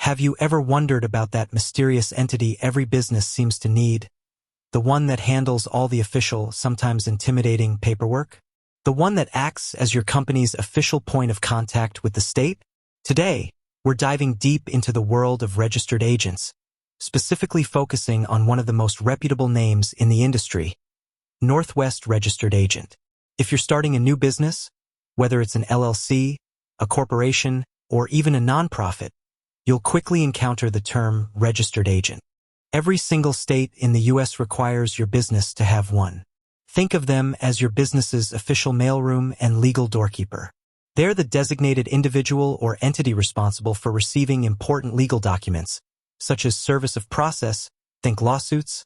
Have you ever wondered about that mysterious entity every business seems to need? The one that handles all the official, sometimes intimidating paperwork? The one that acts as your company's official point of contact with the state? Today, we're diving deep into the world of registered agents, specifically focusing on one of the most reputable names in the industry, Northwest Registered Agent. If you're starting a new business, whether it's an LLC, a corporation, or even a nonprofit, you'll quickly encounter the term registered agent. Every single state in the U.S. requires your business to have one. Think of them as your business's official mailroom and legal doorkeeper. They're the designated individual or entity responsible for receiving important legal documents, such as service of process, think lawsuits,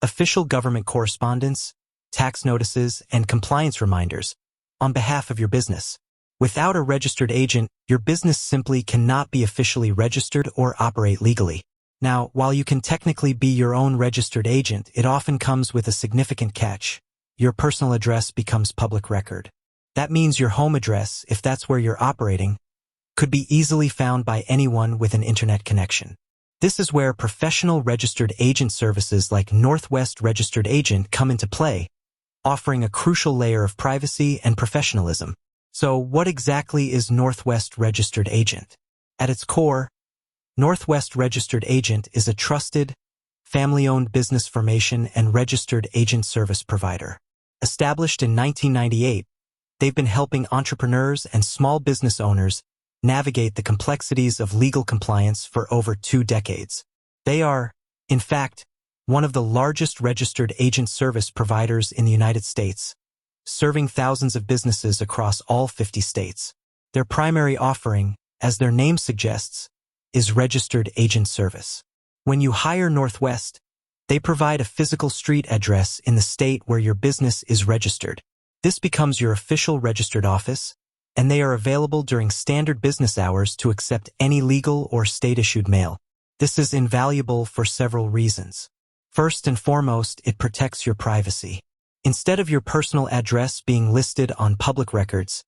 official government correspondence, tax notices, and compliance reminders, on behalf of your business. Without a registered agent, your business simply cannot be officially registered or operate legally. Now, while you can technically be your own registered agent, it often comes with a significant catch. Your personal address becomes public record. That means your home address, if that's where you're operating, could be easily found by anyone with an internet connection. This is where professional registered agent services like Northwest Registered Agent come into play, offering a crucial layer of privacy and professionalism. So, what exactly is Northwest Registered Agent? At its core, Northwest Registered Agent is a trusted, family-owned business formation and registered agent service provider. Established in 1998, they've been helping entrepreneurs and small business owners navigate the complexities of legal compliance for over 2 decades. They are, in fact, one of the largest registered agent service providers in the United States, serving thousands of businesses across all 50 states. Their primary offering, as their name suggests, is registered agent service. When you hire Northwest, they provide a physical street address in the state where your business is registered. This becomes your official registered office, and they are available during standard business hours to accept any legal or state-issued mail. This is invaluable for several reasons. First and foremost, it protects your privacy. Instead of your personal address being listed on public records,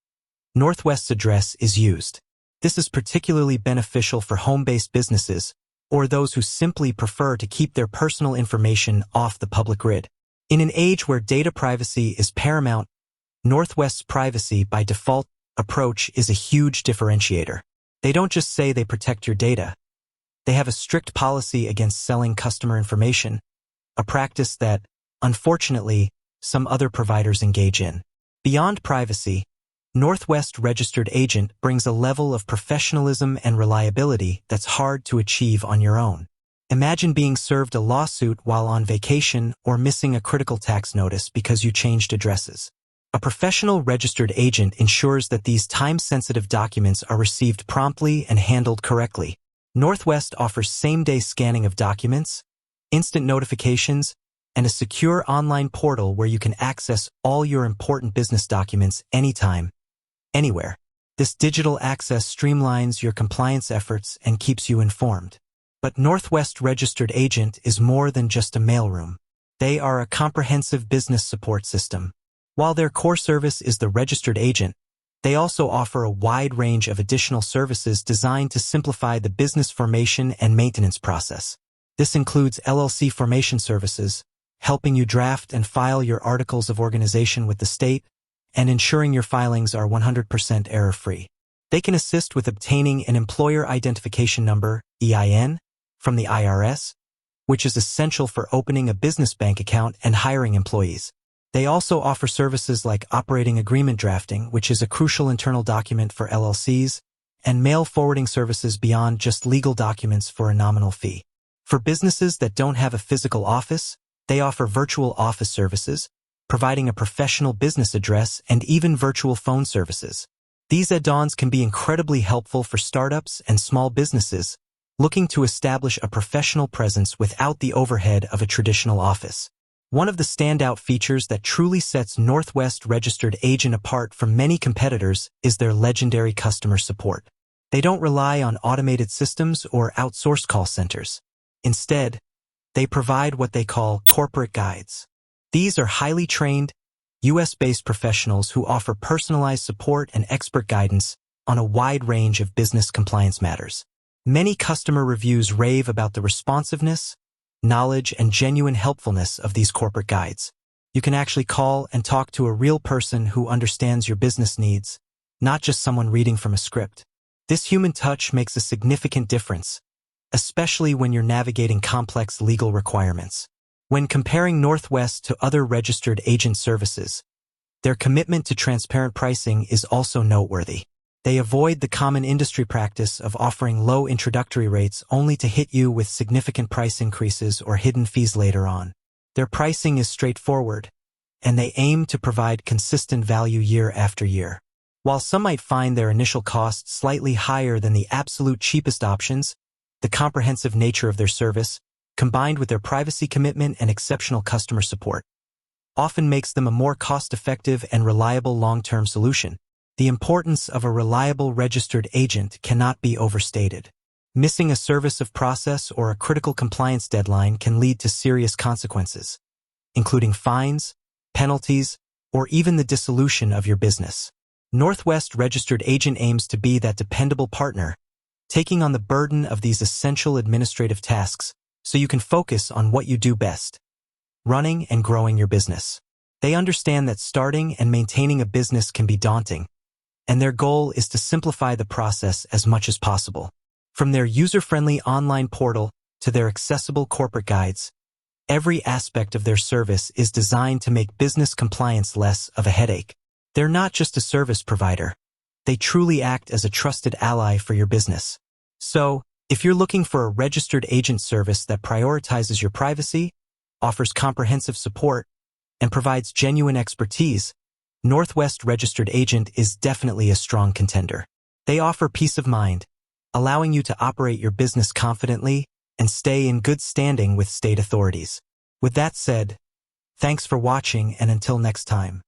Northwest's address is used. This is particularly beneficial for home-based businesses or those who simply prefer to keep their personal information off the public grid. In an age where data privacy is paramount, Northwest's privacy by default approach is a huge differentiator. They don't just say they protect your data. They have a strict policy against selling customer information, a practice that, unfortunately, some other providers engage in. Beyond privacy, Northwest Registered Agent brings a level of professionalism and reliability that's hard to achieve on your own. Imagine being served a lawsuit while on vacation or missing a critical tax notice because you changed addresses. A professional registered agent ensures that these time-sensitive documents are received promptly and handled correctly. Northwest offers same-day scanning of documents, instant notifications, and a secure online portal where you can access all your important business documents anytime, anywhere. This digital access streamlines your compliance efforts and keeps you informed. But Northwest Registered Agent is more than just a mailroom. They are a comprehensive business support system. While their core service is the registered agent, they also offer a wide range of additional services designed to simplify the business formation and maintenance process. This includes LLC formation services, helping you draft and file your articles of organization with the state, and ensuring your filings are 100% error-free. They can assist with obtaining an employer identification number, EIN, from the IRS, which is essential for opening a business bank account and hiring employees. They also offer services like operating agreement drafting, which is a crucial internal document for LLCs, and mail forwarding services beyond just legal documents for a nominal fee. For businesses that don't have a physical office, they offer virtual office services, providing a professional business address and even virtual phone services. These add-ons can be incredibly helpful for startups and small businesses looking to establish a professional presence without the overhead of a traditional office. One of the standout features that truly sets Northwest Registered Agent apart from many competitors is their legendary customer support. They don't rely on automated systems or outsourced call centers. Instead, they provide what they call corporate guides. These are highly trained, U.S.-based professionals who offer personalized support and expert guidance on a wide range of business compliance matters. Many customer reviews rave about the responsiveness, knowledge, and genuine helpfulness of these corporate guides. You can actually call and talk to a real person who understands your business needs, not just someone reading from a script. This human touch makes a significant difference, especially when you're navigating complex legal requirements. When comparing Northwest to other registered agent services, their commitment to transparent pricing is also noteworthy. They avoid the common industry practice of offering low introductory rates only to hit you with significant price increases or hidden fees later on. Their pricing is straightforward, and they aim to provide consistent value year after year. While some might find their initial costs slightly higher than the absolute cheapest options, the comprehensive nature of their service, combined with their privacy commitment and exceptional customer support, often makes them a more cost-effective and reliable long-term solution. The importance of a reliable registered agent cannot be overstated. Missing a service of process or a critical compliance deadline can lead to serious consequences, including fines, penalties, or even the dissolution of your business. Northwest Registered Agent aims to be that dependable partner, taking on the burden of these essential administrative tasks so you can focus on what you do best: running and growing your business. They understand that starting and maintaining a business can be daunting, and their goal is to simplify the process as much as possible. From their user-friendly online portal to their accessible corporate guides, every aspect of their service is designed to make business compliance less of a headache. They're not just a service provider. They truly act as a trusted ally for your business. So, if you're looking for a registered agent service that prioritizes your privacy, offers comprehensive support, and provides genuine expertise, Northwest Registered Agent is definitely a strong contender. They offer peace of mind, allowing you to operate your business confidently and stay in good standing with state authorities. With that said, thanks for watching, and until next time.